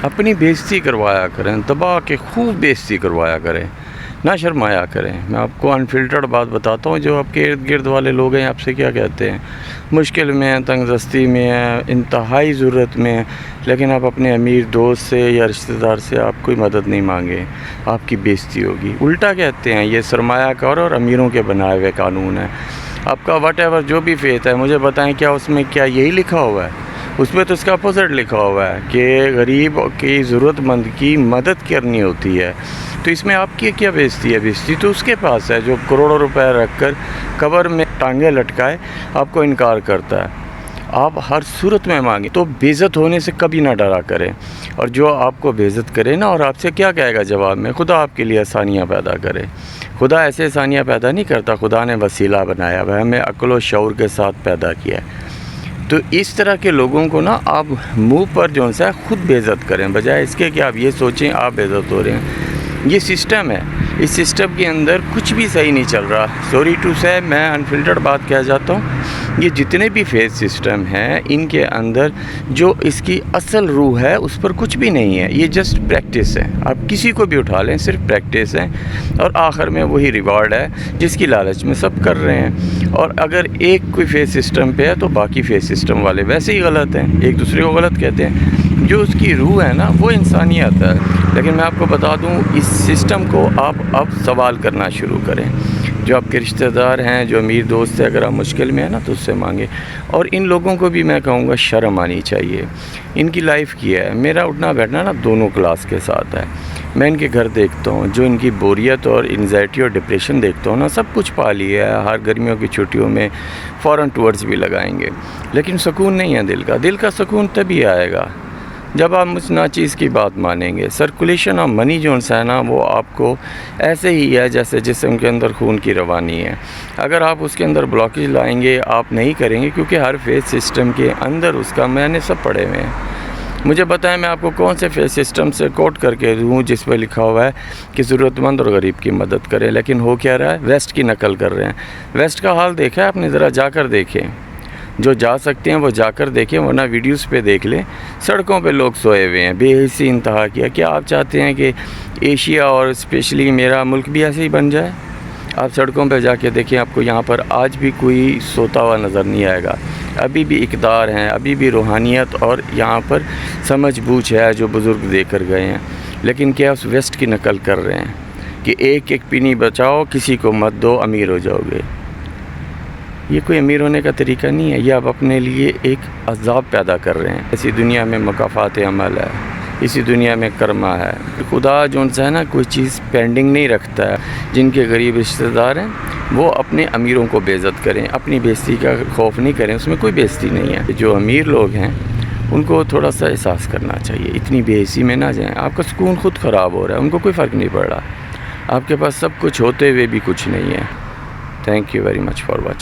اپنی بےزتی کروایا کریں، دبا کے خوب بےزتی کروایا کریں، نہ شرمایا کریں۔ میں آپ کو انفلٹرڈ بات بتاتا ہوں، جو آپ کے ارد گرد والے لوگ ہیں آپ سے کیا کہتے ہیں، مشکل میں ہیں، تنگ دستی میں ہیں، انتہائی ضرورت میں ہیں، لیکن آپ اپنے امیر دوست سے یا رشتہ دار سے آپ کوئی مدد نہیں مانگیں، آپ کی بےزتی ہوگی۔ الٹا کہتے ہیں یہ سرمایہ کار اور امیروں کے بنائے ہوئے قانون ہے۔ آپ کا وٹ ایور جو بھی فیتھ ہے، مجھے بتائیں کیا اس میں کیا یہی لکھا ہوا ہے؟ اس میں تو اس کا اپوزٹ لکھا ہوا ہے کہ غریب کی ضرورت مند کی مدد کرنی ہوتی ہے۔ تو اس میں آپ کی کیا بےزتی ہے؟ بےزتی تو اس کے پاس ہے جو کروڑوں روپے رکھ کر قبر میں ٹانگیں لٹکائے آپ کو انکار کرتا ہے۔ آپ ہر صورت میں مانگیں، تو بے عزت ہونے سے کبھی نہ ڈرا کریں، اور جو آپ کو بے عزت کرے نا، اور آپ سے کیا کہے گا جواب میں؟ خدا آپ کے لیے آسانیاں پیدا کرے۔ خدا ایسے آسانیاں پیدا نہیں کرتا، خدا نے وسیلہ بنایا ہوا ہے، ہمیں عقل و شعور کے ساتھ پیدا کیا ہے۔ تو اس طرح کے لوگوں کو نا آپ منہ پر جو ہے خود بے عزت کریں، بجائے اس کے کہ آپ یہ سوچیں آپ بے عزت ہو رہے ہیں۔ یہ سسٹم ہے، اس سسٹم کے اندر کچھ بھی صحیح نہیں چل رہا۔ سوری ٹو سے میں انفلٹرڈ بات کہہ جاتا ہوں، یہ جتنے بھی فیتھ سسٹم ہیں ان کے اندر جو اس کی اصل روح ہے اس پر کچھ بھی نہیں ہے، یہ جسٹ پریکٹس ہے۔ آپ کسی کو بھی اٹھا لیں، صرف پریکٹس ہے، اور آخر میں وہی ریوارڈ ہے جس کی لالچ میں سب کر رہے ہیں۔ اور اگر ایک کوئی فیتھ سسٹم پہ ہے تو باقی فیتھ سسٹم والے ویسے ہی غلط ہیں، ایک دوسرے کو غلط کہتے ہیں۔ جو اس کی روح ہے نا وہ انسانیت ہے۔ لیکن میں آپ کو بتا دوں، اس سسٹم کو آپ اب سوال کرنا شروع کریں۔ جو آپ کے رشتہ دار ہیں، جو امیر دوست ہیں، اگر آپ مشکل میں ہیں نا تو اس سے مانگیں۔ اور ان لوگوں کو بھی میں کہوں گا شرم آنی چاہیے۔ ان کی لائف کی ہے، میرا اٹھنا بیٹھنا نا دونوں کلاس کے ساتھ ہے۔ میں ان کے گھر دیکھتا ہوں، جو ان کی بوریت اور انزائٹی اور ڈپریشن دیکھتا ہوں نا، سب کچھ پا لیا ہے، ہر گرمیوں کی چھٹیوں میں فوراً ٹورز بھی لگائیں گے، لیکن سکون نہیں ہے دل کا۔ دل کا سکون تبھی آئے گا جب آپ مجھ ناچیز کی بات مانیں گے۔ سرکولیشن آف منی جو ہے نا وہ آپ کو ایسے ہی ہے جیسے جسم کے اندر خون کی روانی ہے۔ اگر آپ اس کے اندر بلاکیج لائیں گے، آپ نہیں کریں گے، کیونکہ ہر فیتھ سسٹم کے اندر اس کا میں نے سب پڑھے ہوئے ہیں۔ مجھے بتائیں میں آپ کو کون سے فیتھ سسٹم سے کوٹ کر کے دوں جس پہ لکھا ہوا ہے کہ ضرورت مند اور غریب کی مدد کریں، لیکن ہو کیا رہا ہے؟ ویسٹ کی نقل کر رہے ہیں۔ ویسٹ کا حال دیکھا ہے آپ نے؟ ذرا جا کر دیکھیں، جو جا سکتے ہیں وہ جا کر دیکھیں، ورنہ ویڈیوز پہ دیکھ لیں۔ سڑکوں پہ لوگ سوئے ہوئے ہیں، بے حسی انتہا کیا۔ کیا آپ چاہتے ہیں کہ ایشیا اور اسپیشلی میرا ملک بھی ایسے ہی بن جائے؟ آپ سڑکوں پہ جا کے دیکھیں، آپ کو یہاں پر آج بھی کوئی سوتا ہوا نظر نہیں آئے گا۔ ابھی بھی اقدار ہیں، ابھی بھی روحانیت اور یہاں پر سمجھ بوجھ ہے جو بزرگ دے کر گئے ہیں، لیکن کیا اس ویسٹ کی نقل کر رہے ہیں کہ ایک ایک پینی بچاؤ، کسی کو مت دو، امیر ہو جاؤ گے۔ یہ کوئی امیر ہونے کا طریقہ نہیں ہے، یہ آپ اپنے لیے ایک عذاب پیدا کر رہے ہیں۔ اسی دنیا میں مکافات عمل ہے، اسی دنیا میں کرما ہے۔ خدا جو ہے نا کوئی چیز پینڈنگ نہیں رکھتا ہے۔ جن کے غریب رشتہ دار ہیں وہ اپنے امیروں کو بے عزت کریں، اپنی بےزتی کا خوف نہیں کریں، اس میں کوئی بےزتی نہیں ہے۔ جو امیر لوگ ہیں ان کو تھوڑا سا احساس کرنا چاہیے، اتنی بے حسی میں نہ جائیں۔ آپ کا سکون خود خراب ہو رہا ہے، ان کو کوئی فرق نہیں پڑ رہا۔ آپ کے پاس سب کچھ ہوتے ہوئے بھی کچھ نہیں ہے۔ Thank you very much for watching.